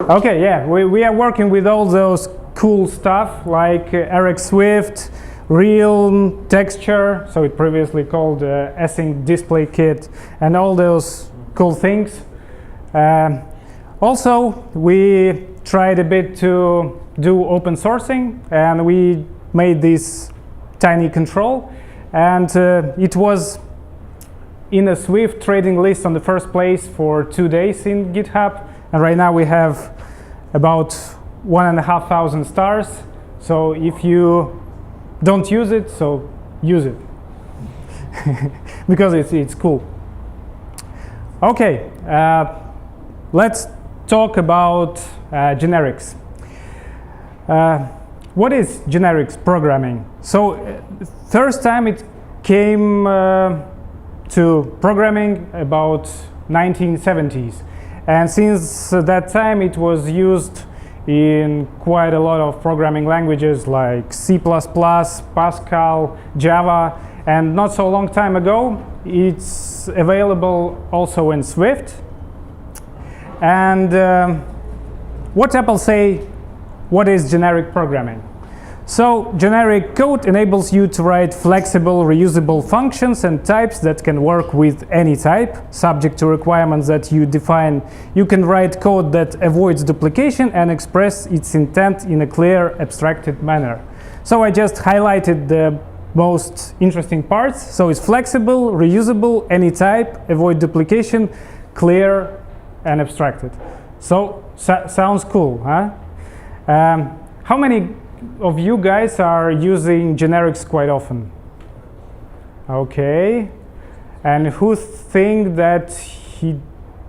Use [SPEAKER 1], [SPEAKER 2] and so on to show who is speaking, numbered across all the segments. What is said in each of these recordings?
[SPEAKER 1] Okay, yeah, we are working with all those cool stuff like Rx Swift, Real Texture, so it previously called async display kit, and all those cool things. Also, we tried a bit to do open sourcing, and we made this tiny control, and it was in a Swift trading list on the first place for 2 days in GitHub, and right now we have about 1,500 stars. So if you don't use it, so use it because it's cool. Okay, let's talk about generics. What is generics programming? So first time it came to programming about 1970s, and since that time it was used in quite a lot of programming languages like C++, Pascal, Java, and not so long time ago it's available also in Swift. And what Apple say, what is generic programming? So generic code enables you to write flexible, reusable functions and types that can work with any type, subject to requirements that you define. You can write code that avoids duplication and express its intent in a clear, abstracted manner. So I just highlighted the most interesting parts. So it's flexible, reusable, any type, avoid duplication, clear, and abstracted. So sounds cool, huh? How many of you guys are using generics quite often? Okay. And who think that he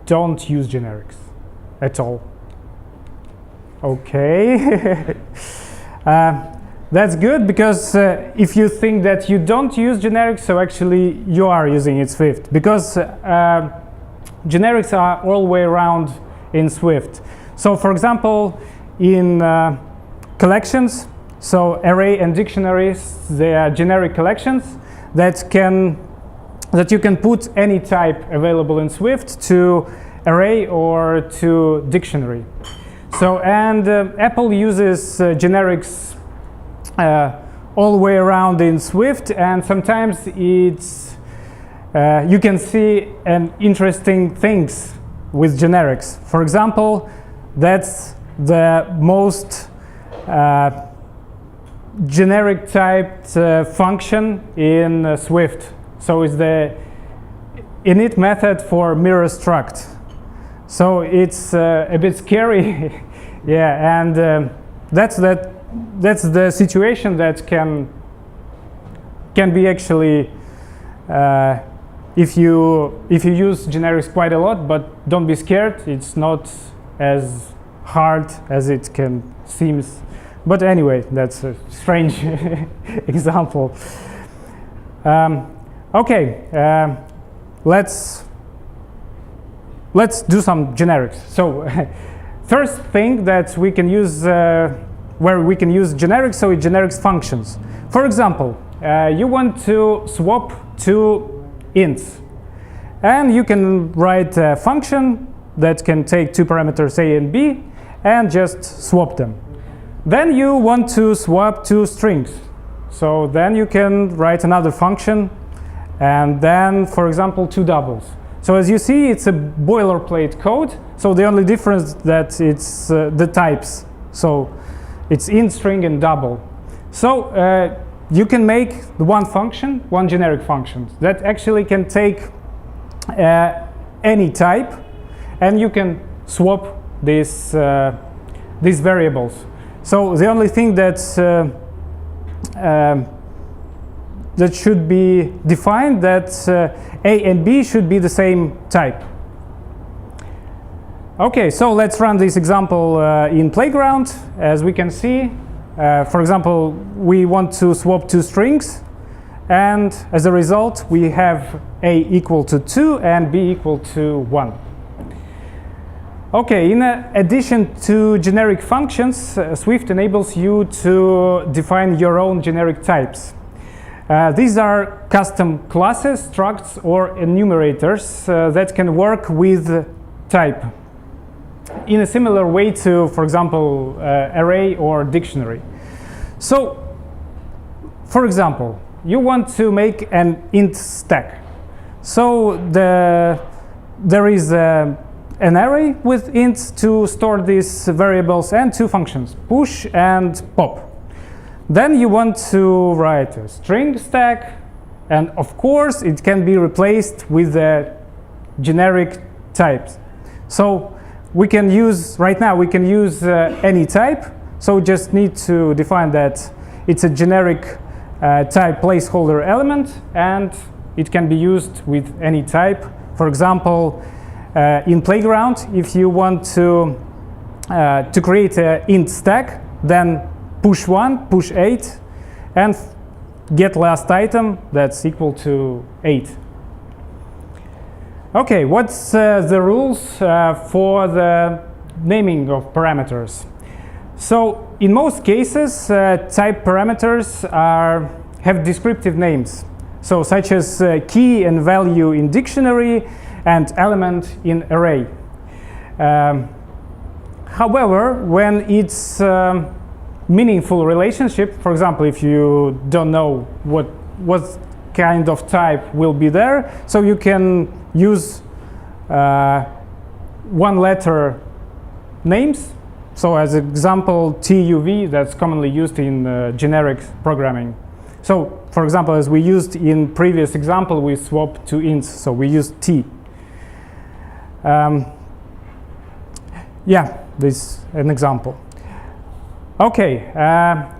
[SPEAKER 1] don't use generics at all? Okay. That's good, because if you think that you don't use generics, so actually you are using it Swift, because generics are all the way around in Swift. So for example, in collections, so array and dictionaries, they are generic collections that you can put any type available in Swift to array or to dictionary. So and Apple uses generics all the way around in Swift, and sometimes it's you can see interesting things with generics. For example, that's the most generic typed function in Swift. So it's the init method for mirror struct. So it's a bit scary. Yeah, and that's the situation that can be actually if you use generics quite a lot, but don't be scared. It's not as hard as it can seems. But anyway, that's a strange example. Okay, let's do some generics. So first thing that we can use, where we can use generics, so it's generics functions. For example, you want to swap two ints, and you can write a function that can take two parameters a and b and just swap them. Then you want to swap two strings, so then you can write another function, and then, for example, two doubles. So as you see, it's a boilerplate code. So the only difference that it's the types. So it's int, string, and double. So you can make the one function, one generic function that actually can take any type, and you can swap these variables. So the only thing that should be defined, that A and B should be the same type. Okay, so let's run this example in Playground. As we can see, for example, we want to swap two strings, and as a result we have A equal to 2 and B equal to 1. Okay, in addition to generic functions, Swift enables you to define your own generic types. These are custom classes, structs, or enumerators that can work with type. in a similar way to, for example, array or dictionary. So, for example, you want to make an int stack. So there is an array with ints to store these variables and two functions, push and pop. Then you want to write a string stack, and of course it can be replaced with the generic types. So we can use, right now we can use any type, so we just need to define that it's a generic type placeholder element, and it can be used with any type. For example, in Playground, if you want to create an int stack, then push 1, push 8, and get last item that's equal to 8. Okay, what's the rules for the naming of parameters? So in most cases, type parameters have descriptive names, so such as key and value in dictionary and element in array. However, when it's meaningful relationship, for example, if you don't know what kind of type will be there, so you can use one letter names. So as example, TUV, that's commonly used in generic programming. So for example, as we used in previous example, we swapped to ints, so we used T. Yeah, this is an example. Okay,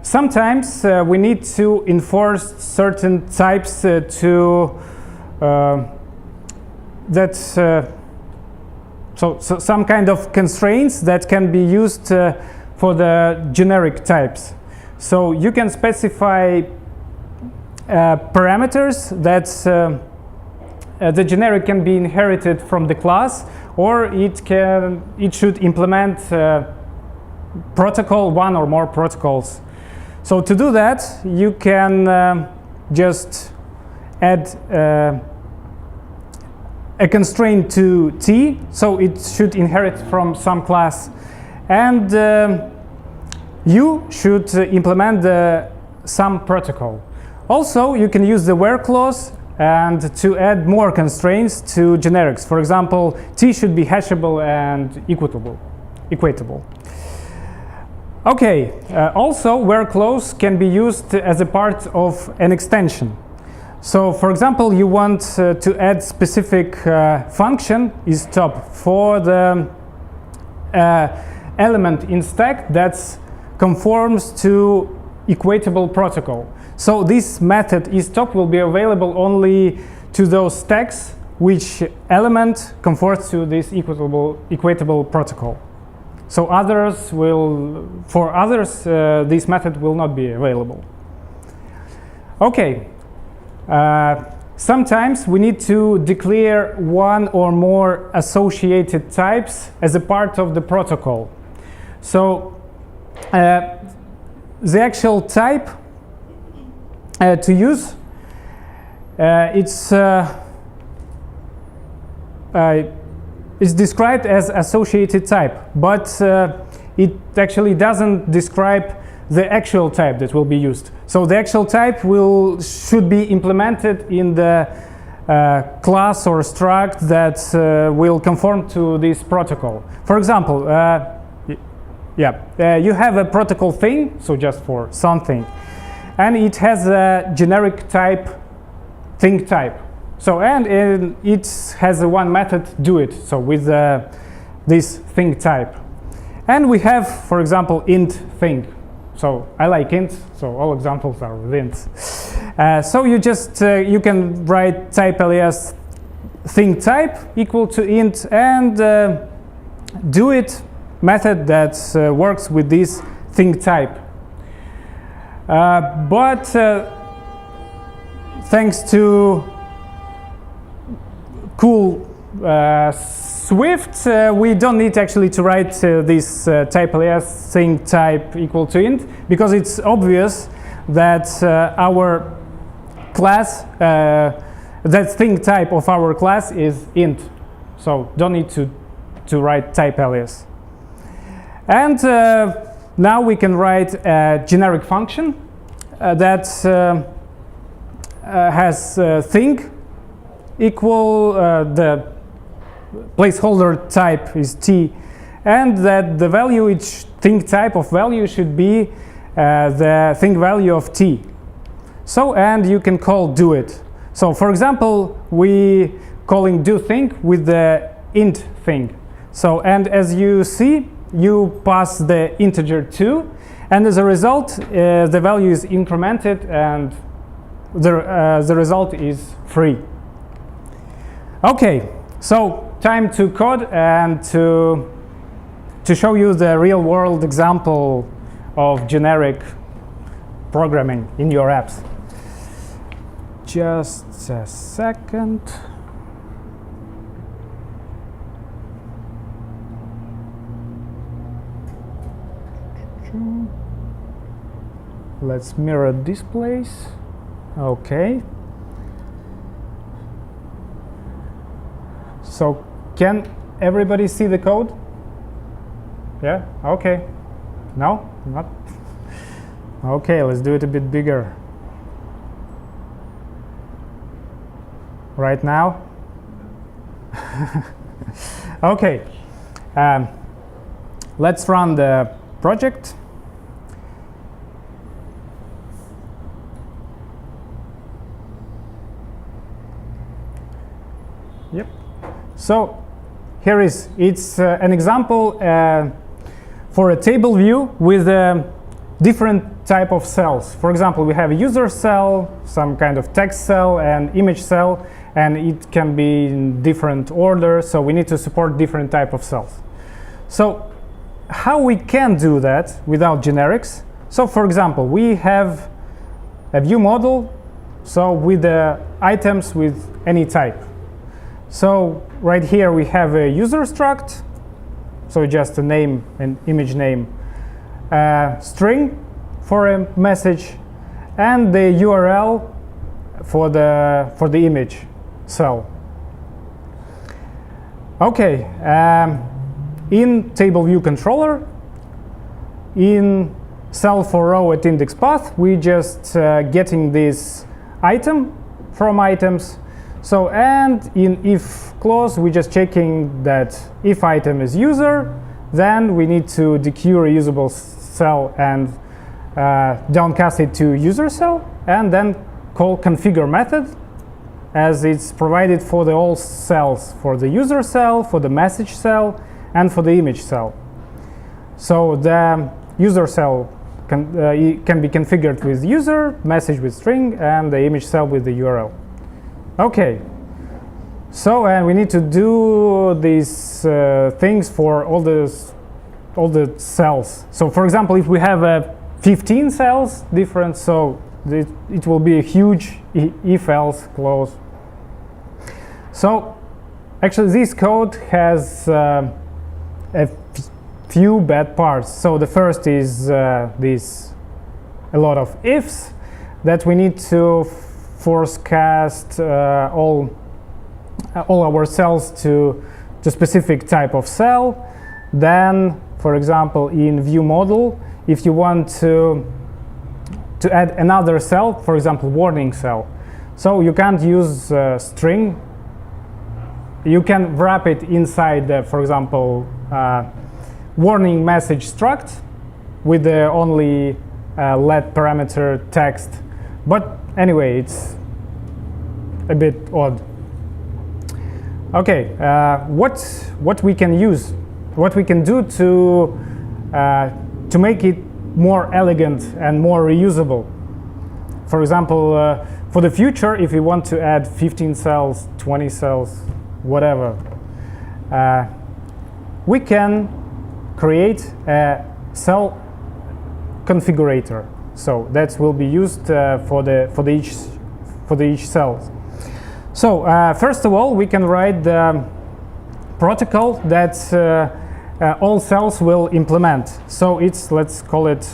[SPEAKER 1] sometimes we need to enforce certain types so some kind of constraints that can be used for the generic types. So you can specify parameters that the generic can be inherited from the class, or it should implement protocol, one or more protocols. So to do that, you can just add a constraint to T, so it should inherit from some class, and you should implement some protocol. Also, you can use the where clause and to add more constraints to generics. For example, T should be hashable and equatable. Okay, also where clause can be used as a part of an extension. So for example, you want to add specific function is top for the element in stack that conforms to equatable protocol. So this method isTop will be available only to those stacks which element conforms to this equatable protocol. So for others, this method will not be available. Okay. Sometimes we need to declare one or more associated types as a part of the protocol. So the actual type to use, it's described as associated type, but it actually doesn't describe the actual type that will be used. So the actual type should be implemented in the class or struct that will conform to this protocol. For example, you have a protocol thing, so just for something, and it has a generic type thing type. So and it has one method do it. So with this thing type, and we have, for example, int thing. So I like int, so all examples are with int. So you can write type alias thing type equal to int and do it method that works with this thing type. But thanks to cool Swift, we don't need actually to write this type alias thing type equal to int, because it's obvious that our class, that thing type of our class is int. So don't need to write type alias. And now we can write a generic function that has thing equal the placeholder type is t, and that the value, each thing type of value should be the thing value of t. So, and you can call do it. So for example, we calling do thing with the int thing. So, and as you see, you pass the integer 2, and as a result, the value is incremented, and the result is 3. Okay, so time to code and to show you the real-world example of generic programming in your apps. Just a second. Let's mirror this place. Okay. So can everybody see the code? Yeah? Okay. No? Not? Okay, let's do it a bit bigger. Right now? Okay. Let's run the project. Yep. So here is, it's an example for a table view with different type of cells. For example, we have a user cell, some kind of text cell, and image cell, and it can be in different order, so we need to support different type of cells. So how we can do that without generics? So for example, we have a view model, so with the items with any type. So right here we have a user struct, so just a name, an image name, string for a message, and the URL for the image cell. Okay, in table view controller, in cell for row at index path, we just getting this item from items. So, and in if clause, we just checking that if item is user, then we need to decue reusable cell and downcast it to user cell, and then call configure method, as it's provided for the all cells, for the user cell, for the message cell, and for the image cell. So the user cell can be configured with user, message with string, and the image cell with the URL. Okay, so and we need to do these things for all the cells. So for example, if we have 15 cells different, so it will be a huge if else clause. So actually this code has a few bad parts. So the first is a lot of ifs that we need to force cast all our cells to specific type of cell. Then, for example, in view model, if you want to add another cell, for example, warning cell, so you can't use string. You can wrap it inside, for example, warning message struct with the only let parameter text. But anyway, it's a bit odd. Okay, what we can use, what we can do to make it more elegant and more reusable. For example, for the future, if we want to add 15 cells, 20 cells, whatever, we can create a cell configurator. So that will be used for each cell. So first of all, we can write the protocol that all cells will implement. So it's, let's call it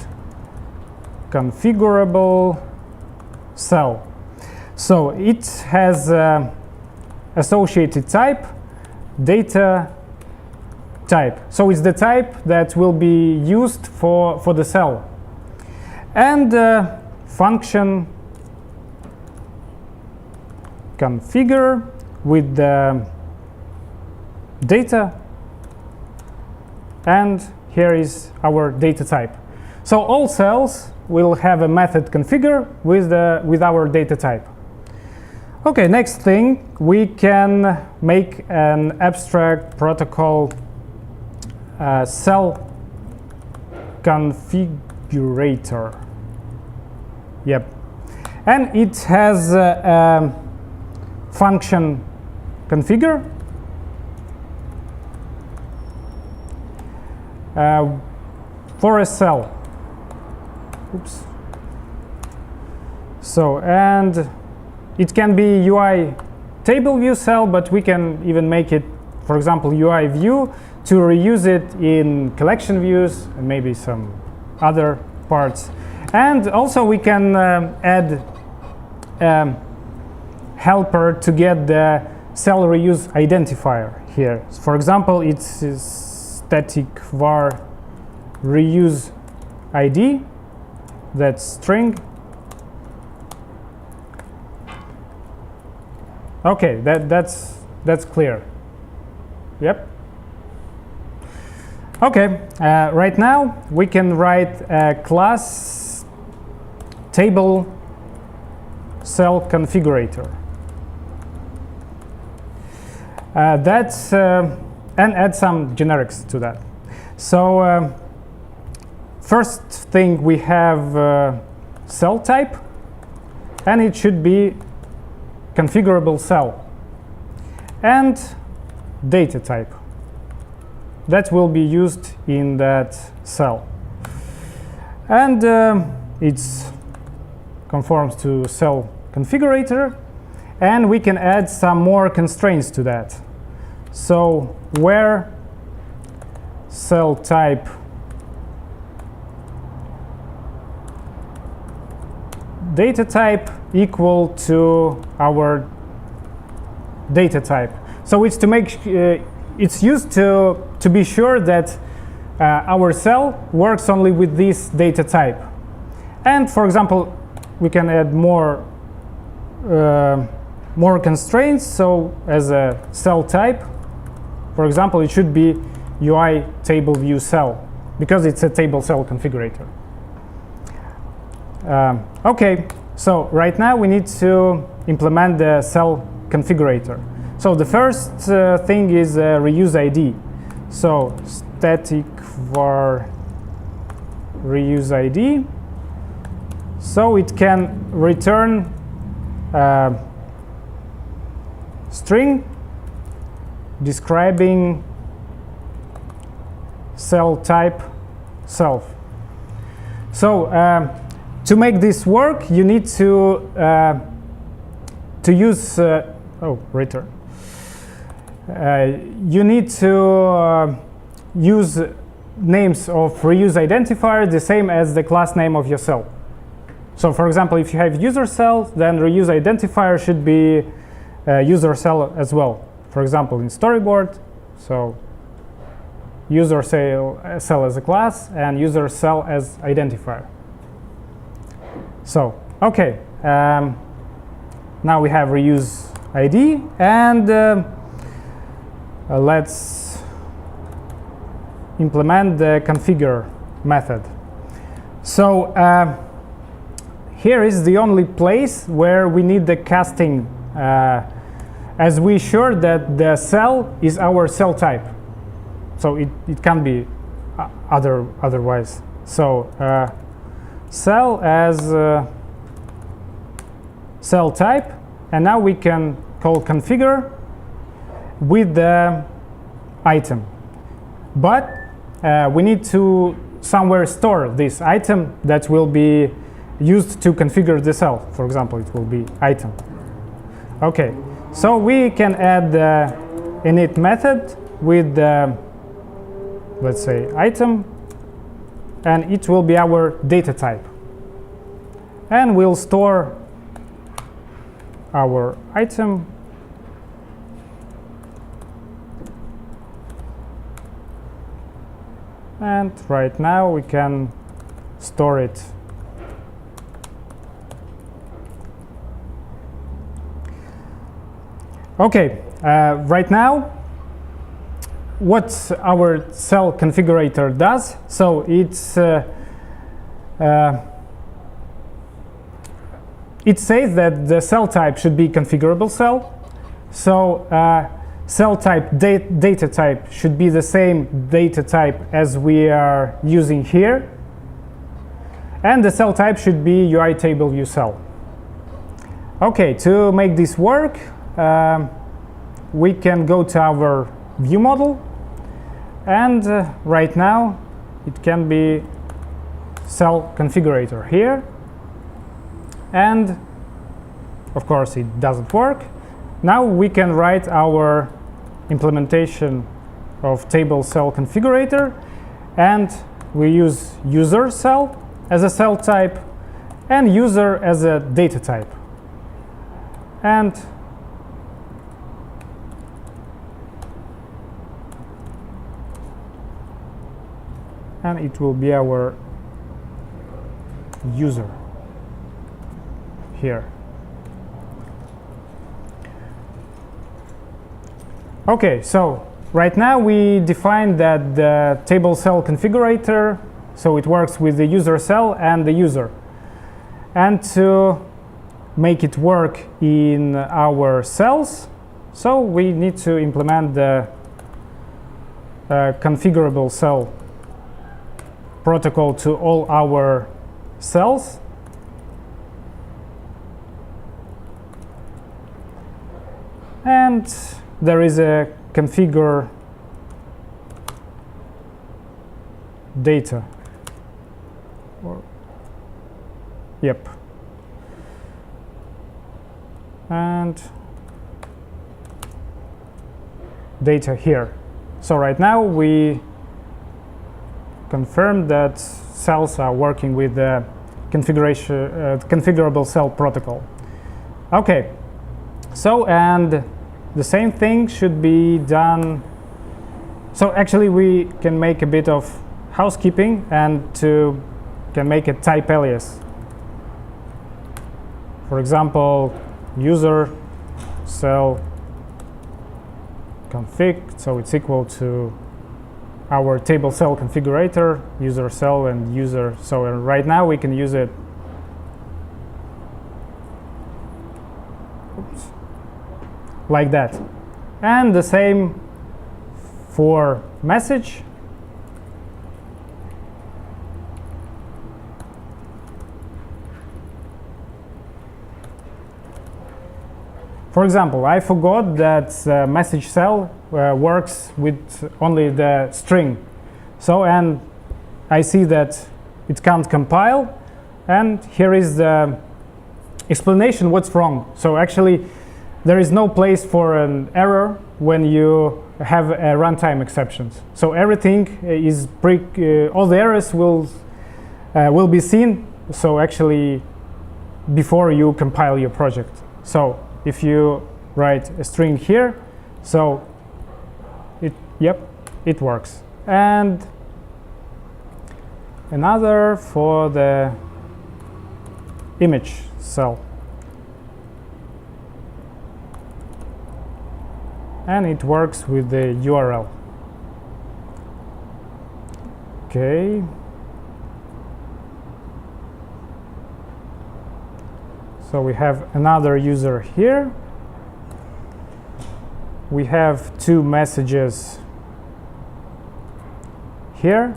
[SPEAKER 1] configurable cell. So it has associated type data type. So it's the type that will be used for the cell. And function configure with the data, and here is our data type. So all cells will have a method configure with our data type. Okay, next thing, we can make an abstract protocol cell configurator. Yep, and it has a function configure for a cell. Oops. So, and it can be UI table view cell, but we can even make it, for example, UI view to reuse it in collection views and maybe some other parts. And also we can add helper to get the cell reuse identifier here. So for example, it's static var reuse ID, that's string. Okay, that's clear. Yep. Okay, right now we can write a class table cell configurator. And add some generics to that. So first thing, we have cell type, and it should be configurable cell, and data type that will be used in that cell, and it conforms to cell configurator, and we can add some more constraints to that. So where cell type data type equal to our data type. So it's to make it's used to be sure that our cell works only with this data type. And for example, we can add more constraints. So as a cell type, for example, it should be UI table view cell, because it's a table cell configurator. Okay, so right now we need to implement the cell configurator. So the first thing is reuse ID. So static var reuse ID. So it can return string describing cell type self. So to make this work, you need to use return. You need to use names of reuse identifier the same as the class name of your cell. So for example, if you have user cell, then reuse identifier should be user cell as well. For example, in storyboard, so user cell as a class and user cell as identifier. So okay, now we have reuse ID, and let's implement the configure method. So here is the only place where we need the casting, as we sure that the cell is our cell type. So it can't be otherwise. So cell as cell type, and now we can call configure with the item. But we need to somewhere store this item that will be used to configure the cell. For example, it will be item. Okay, so we can add the init method with the, let's say, item, and it will be our data type. And we'll store our item And right now we can store it. Okay, right now, what our cell configurator does, so it says that the cell type should be configurable cell. So cell type, data type should be the same data type as we are using here. And the cell type should be UI table view cell. Okay, to make this work, we can go to our view model, and right now it can be cell configurator here, and of course it doesn't work. Now we can write our implementation of table cell configurator, and we use user cell as a cell type and user as a data type. And it will be our user here. Okay, so right now we defined that the table cell configurator, so it works with the user cell and the user. And to make it work in our cells, so we need to implement the configurable cell protocol to all our cells. And there is a configure data. Yep. And data here. So right now we confirm that cells are working with the configurable cell protocol. Okay, so and the same thing should be done. So actually we can make a bit of housekeeping and can make a type alias. For example, user cell config, so it's equal to our table cell configurator, user cell and user. So right now we can use it. Oops. Like that. And the same for message. For example, I forgot that message cell works with only the string. So, and I see that it can't compile. And here is the explanation what's wrong. So actually, there is no place for an error when you have runtime exceptions. So everything is all the errors will be seen. So actually, before you compile your project. So if you write a string here, so it works. And another for the image cell. And it works with the URL. Okay. So we have another user here. We have two messages here.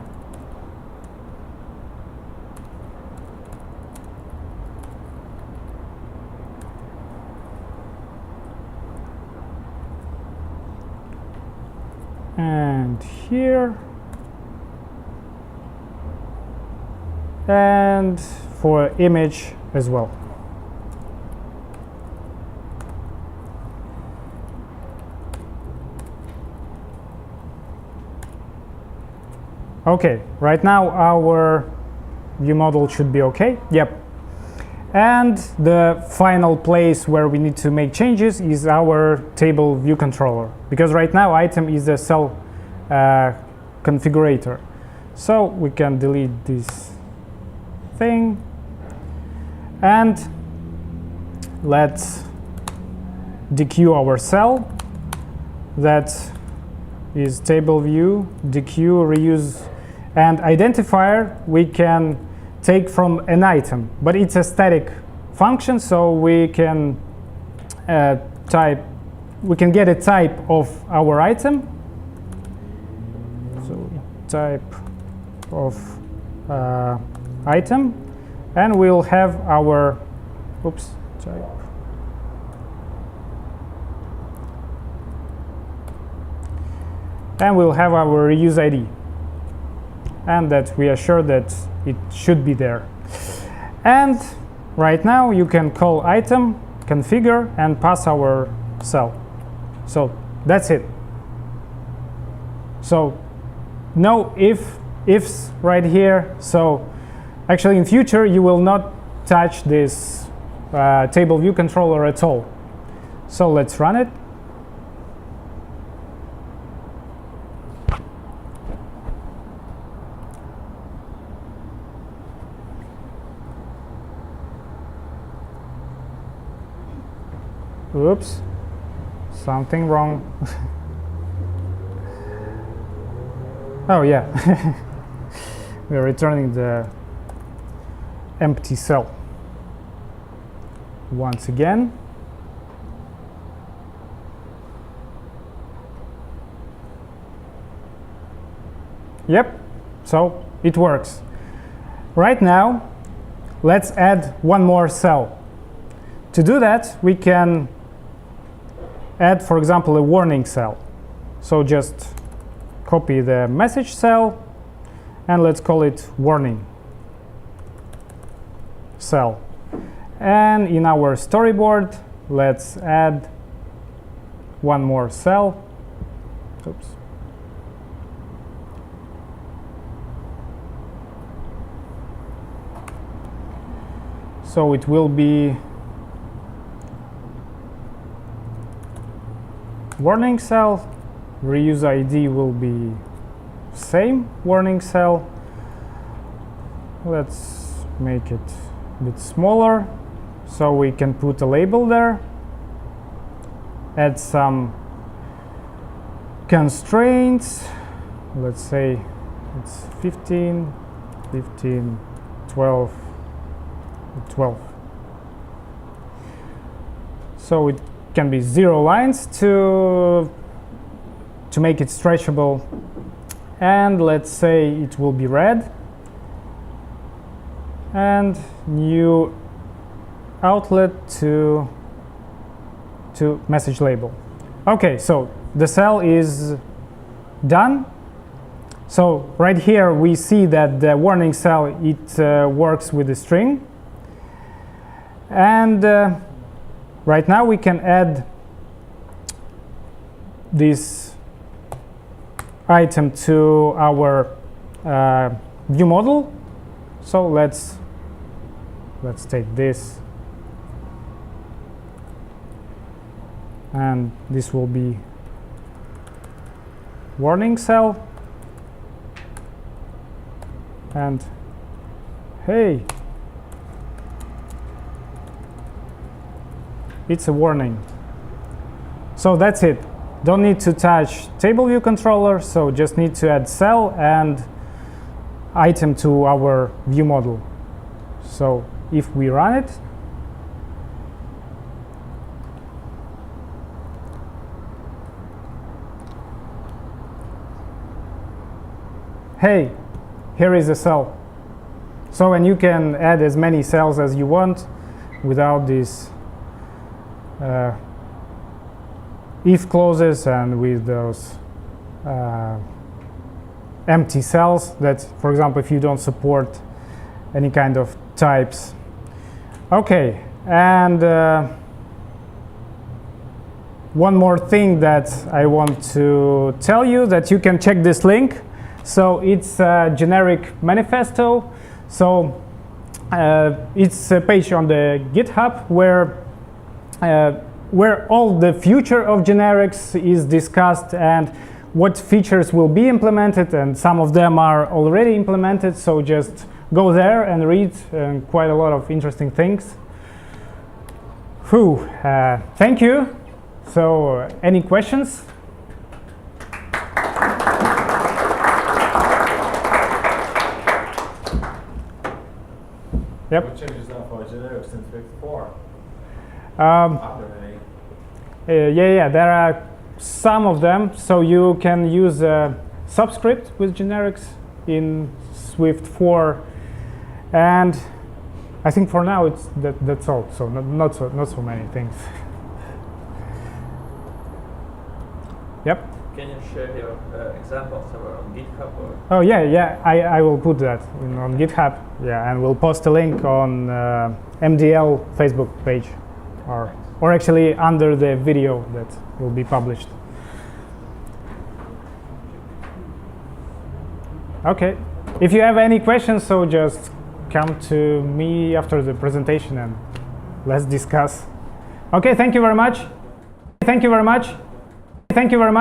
[SPEAKER 1] And here. And for image as well. Okay, right now our view model should be okay. Yep. And the final place where we need to make changes is our table view controller, because right now item is a cell configurator. So we can delete this thing, and let's dequeue our cell. That is table view, dequeue, reuse, and identifier we can take from an item, but it's a static function, so we can we can get a type of our item. So type of item, and we'll have our type. And we'll have our reuse ID, and that we are sure that it should be there. And right now you can call item, configure, and pass our cell. So that's it. So no ifs right here. So actually in future you will not touch this table view controller at all. So let's run it. Oops, something wrong. Oh yeah, we're returning the empty cell once again. Yep, so it works. Right now, let's add one more cell. To do that, we can add, for example, a warning cell. So just copy the message cell, and let's call it warning cell. And in our storyboard, let's add one more cell. Oops. So it will be warning cell, reuse ID will be same warning cell. Let's make it a bit smaller so we can put a label there, add some constraints. Let's say it's 15, 15, 12, 12. So it can be 0 lines to make it stretchable, and let's say it will be red, and new outlet to message label. Okay, so the cell is done. So right here we see that the warning cell, it works with the string, and right now we can add this item to our view model. So let's take this, and this will be warning cell, and hey, it's a warning. So that's it. Don't need to touch table view controller, so just need to add cell and item to our view model. So if we run it, hey, here is a cell. So, and you can add as many cells as you want without this if clauses and with those empty cells that, for example, if you don't support any kind of types. Okay, and one more thing that I want to tell you, that you can check this link. So it's a generic manifesto. So it's a page on the GitHub where all the future of generics is discussed, and what features will be implemented, and some of them are already implemented, so just go there and read quite a lot of interesting things. Thank you. So any questions? Yep.
[SPEAKER 2] What changes now for generics since Swift 4?
[SPEAKER 1] Yeah, there are some of them. So you can use a subscript with generics in Swift 4, and I think for now it's that's all. So not so many things. Yep.
[SPEAKER 3] Can you share your examples on GitHub? Or?
[SPEAKER 1] Oh yeah, I will put that on GitHub. Yeah, and we'll post a link on MDL Facebook page, or actually under the video that will be published. Okay, if you have any questions, so just come to me after the presentation and let's discuss. Okay, thank you very much. Thank you very much. Thank you very much.